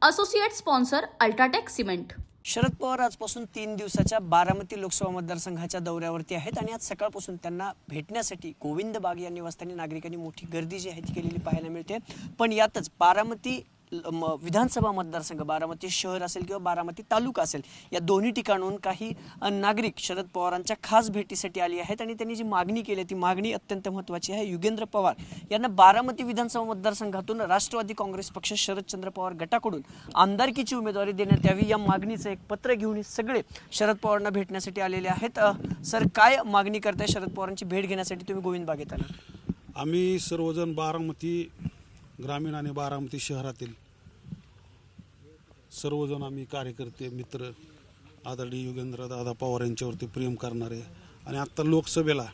Associate sponsor UltraTech cement. Sharad Pawar आजपासून 3 दिवसाच्या बारामती लोकसभा मतदारसंघाच्या दौऱ्यावरती आहेत आणि आज सकाळपासून त्यांना भेटण्यासाठी गोविंद बाग या निवासस्थानी नागरिकांनी मोठी गर्दी जी आहे ती केलेली पाहायला मिळते। पण यातच बारामती विधानसभा मतदारसंघ, बारामती शहर असेल किंवा बारामती तालुका असेल, या दोन्ही ठिकाणून काही नागरिक शरद पवारांच्या खास भेटीसाठी आली आहेत आणि त्यांनी जी मागणी केली ती मागणी अत्यंत महत्त्वाची आहे। युगेंद्र पवार यांना बारामती विधानसभा मतदारसंघातून राष्ट्रवादी काँग्रेस पक्ष शरदचंद्र पवार गटाकडून आमदारकीची उमेदवारी देण्यात यावी या मागणीचं एक पत्र घेऊन सगळे शरद पवारांना भेटण्यासाठी आलेले आहेत। सर, काय मागणी करताय? शरद पवारांची भेट घेण्यासाठी तुम्ही गोविंद बागेत आला? आम्ही सर्वजण बारामती ग्रामीण आणि बारामती शहरातील सर्वजण आम्ही कार्यकर्ते, मित्र, आदरणीय युगेंद्र दादा पवार यांच्यावरती प्रेम करणारे आणि आत्ता लोकसभेला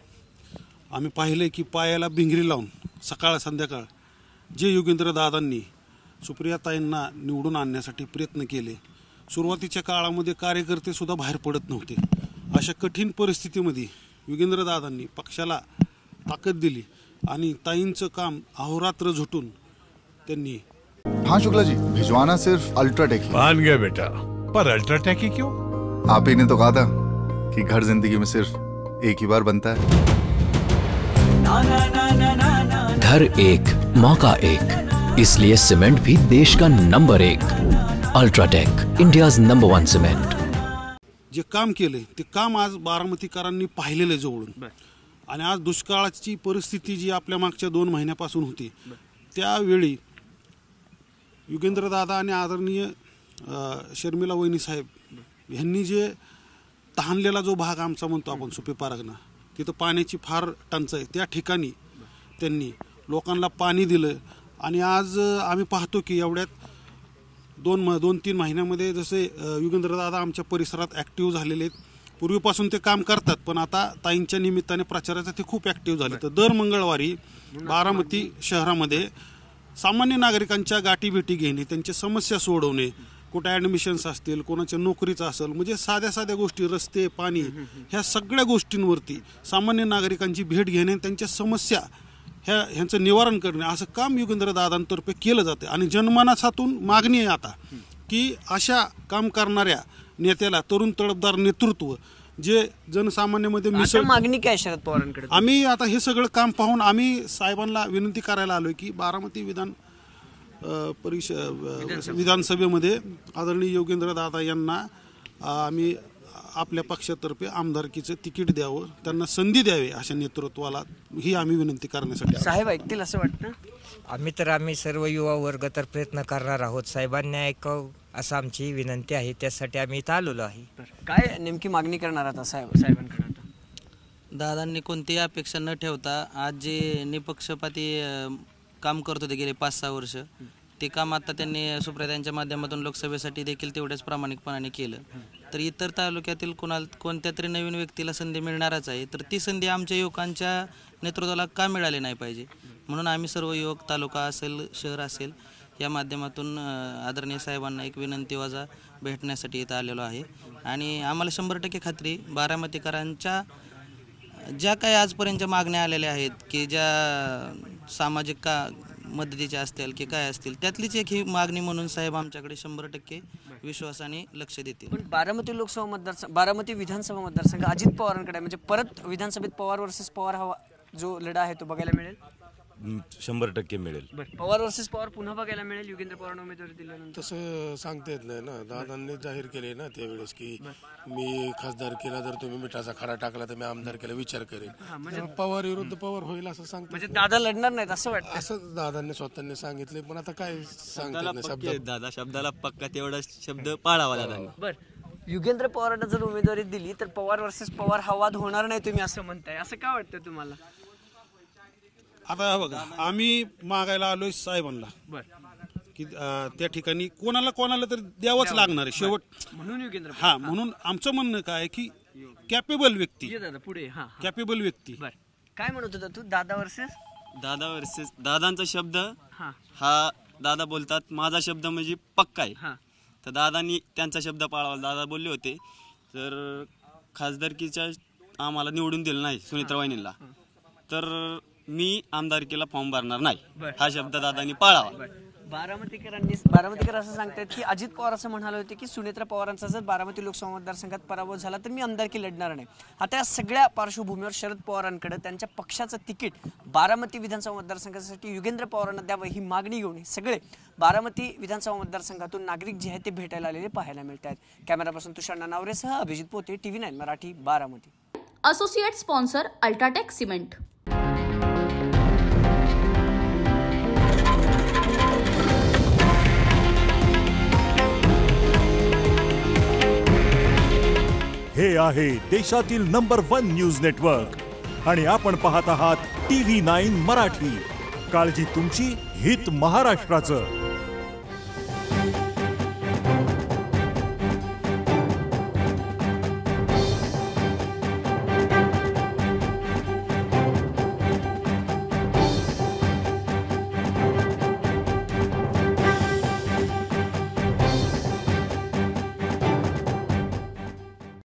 आम्ही पाहिले की पायाला भिंगरी लावून सकाळ संध्याकाळ जे युगेंद्र दादांनी सुप्रियाताईंना निवडून आणण्यासाठी प्रयत्न केले, सुरुवातीच्या काळामध्ये कार्यकर्ते सुद्धा बाहेर पडत नव्हते। अशा कठीण परिस्थितीमध्ये युगेंद्र दादांनी पक्षाला ताकद दिली आणि ताईंचं काम अहोरात्र झुटून त्यांनी। हाँ शुक्ला जी, भिजवाना सिर्फ अल्ट्राटेक ही। मान गया बेटा, पर अल्ट्राटेक ही क्यों? आप ही ने तो कहा था कि घर जिंदगी में सिर्फ एक ही बार बनता है। घर एक, मौका एक, इसलिए सीमेंट भी देश का number 1। UltraTech, India's number 1 cement. जे काम केले ते काम आज बारामतीकरांनी पाहिलेले जवळून। आणि आज दुष्काळाची परिस्थिती जी आपल्या मागच्या 2 महिन्यापासून होती, त्यावेळी युगेंद्र दादा आणि आदरणीय शर्मिला वहिनी साहेब यांनी जे तहानलेला जो भाग आमचा म्हणतो आपण सुपे पारगणा, तिथं पाण्याची फार टंचाई, त्या ठिकाणी त्यांनी लोकांना पाणी दिलं। आणि आज आम्ही पाहतो की एवढ्यात 2-3 महिन्यामध्ये जसे युगेंद्र दादा आमच्या परिसरात ॲक्टिव्ह झालेले आहेत। पूर्वीपासून ते काम करतात, पण आता ताईंच्या निमित्ताने प्रचाराचा ते खूप ॲक्टिव्ह झाले। तर दर मंगळवारी बारामती शहरामध्ये सामान्य नागरिकांच्या गाठीभेटी घेणे, त्यांच्या समस्या सोडवणे, कुठे ॲडमिशन्स असतील, कोणाच्या नोकरीचं असेल, म्हणजे साध्या साध्या गोष्टी, रस्ते, पाणी, ह्या सगळ्या गोष्टींवरती सामान्य नागरिकांची भेट घेणे, त्यांच्या समस्या ह्यांचं निवारण करणे, असं काम युगेंद्र दादांतर्फे केलं जातं। आणि जनमानसातून मागणी आहे आता की अशा काम करणाऱ्या नेत्याला तरुण तडफदार नेतृत्व जे जनसामान्यामध्ये मिसळ। मागणी काय शरद पवारांकडे? आम्ही आता हे सगळं काम पाहून आम्ही साहेबांना विनंती करायला आलोय की बारामती विधानसभेमध्ये आदरणीय युगेंद्र दादा यांना आम्ही आपल्या पक्षातर्फे आमदारकीचं तिकीट द्यावं, त्यांना संधी द्यावी अशा नेतृत्वाला, ही आम्ही विनंती करण्यासाठी। साहेब ऐकतील असं वाटतं? आम्ही सर्व युवा वर्ग तर प्रयत्न करणार आहोत, साहेबांनी ऐकावं असं आमची विनंती आहे, त्यासाठी आम्ही इथं आलेलो आहे। काय नेमकी मागणी करणार आता साहेबांकडे? दादांनी कोणतीही अपेक्षा न ठेवता आज जे निपक्षपाती काम करत होते गेले 5-6 वर्ष, ते काम आता त्यांनी सुप्रियाताईंच्या माध्यमातून लोकसभेसाठी देखील तेवढ्याच प्रामाणिकपणाने केलं। तर इतर तालुक्यातील कोणत्या तरी नवीन व्यक्तीला संधी मिळणारच आहे, तर ती संधी आमच्या युवकांच्या नेतृत्वाला का मिळाली नाही पाहिजे, म्हणून आम्ही सर्व युवक तालुका असेल, शहर असेल, या माध्यमातून आदरणीय साहेबांना एक विनंती वजा भेटण्यासाठी इथं आलेलो आहे। आणि आम्हाला 100% खात्री, बारामतीकरांच्या ज्या काही आजपर्यंतच्या मागण्या आलेल्या आहेत की ज्या सामाजिक मदतीच्या असतील की काय असतील, त्यातलीच एक ही मागणी म्हणून साहेब आमच्याकडे 100% विश्वासाने लक्ष देतील। पण बारामती विधानसभा मतदारसंघ अजित पवारांकडे, म्हणजे परत विधानसभेत पवार वर्सेस पवार हवा जो लढा आहे तो बघायला मिळेल? 100% मिळेल। पवार वर्सेस पवार पुन्हा बघायला मिळेल युगेंद्र पवारांना उमेदवारी दिल्यानंतर? तसं सांगता येत नाही ना। दादांनी जाहीर केले ना त्यावेळेस की मी खासदार केला, जर तुम्ही मिठाचा खडा टाकला तर मी आमदार केला विचार करेन। म्हणजे पवार विरुद्ध पवार होईल असं सांगतो, म्हणजे दादा लढणार नाहीत असं वाटतं? असं दादांनी स्वतःने सांगितले, पण आता काय सांगता नाही। दादा शब्दाला पक्का तेवढा शब्द पाळावा दादांनी। बरं, युगेंद्र पवारांना जर उमेदवारी दिली तर पवार वर्सेस पवार हवाद होणार नाही, तुम्ही असं म्हणताय, असं का वाटतं तुम्हाला? आता बघा, आम्ही मागायला आलोय साहेबांना की त्या ठिकाणी कोणाला तर द्यावंच लागणार आहे शेवट, म्हणून युगेंद्र म्हणून आमचं म्हणणं काय की कॅपेबल व्यक्ती, पुढे कॅपेबल व्यक्ती। काय म्हणत होता तू? दादा वर्सेस दादांचा शब्द हा दादा बोलतात, माझा शब्द म्हणजे पक्का आहे, तर दादांनी त्यांचा शब्द पाळावा। दादा बोलले होते तर खासदारकीच्या आम्हाला निवडून दिलं नाही सुनित्रा वहिनींना, तर मी आमदारकीला फॉर्म भरणार नाही, हा शब्द दादांनी पाळावा। बारामतीकर असं सांगतायत की अजित पवार असं म्हणाले होते की सुनेत्रा पवारांचा जर बारामती लोकसभा मतदारसंघात पराभव झाला तर मी आमदारकी लढणार नाही. आता या सगळ्या पार्श्वभूमीवर शरद पवारांकडे त्यांच्या पक्षाचं तिकीट बारामती विधानसभा मतदारसंघासाठी युगेंद्र पवारांना द्यावं ही मागणी घेऊन सगळे बारामती विधानसभा मतदारसंघातून नागरिक जे आहेत ते भेटायला आलेले पाहायला मिळत आहेत. कॅमेरापासून तुषार नानावरेसह अभिजित पोते, TV9 Marathi, Baramati. Associate sponsor UltraTech cement. हे आहे देशातील नंबर 1 न्यूज नेटवर्क आणि आपण पाहत आहात TV9 मराठी. काळजी तुमची, हित महाराष्ट्राचं.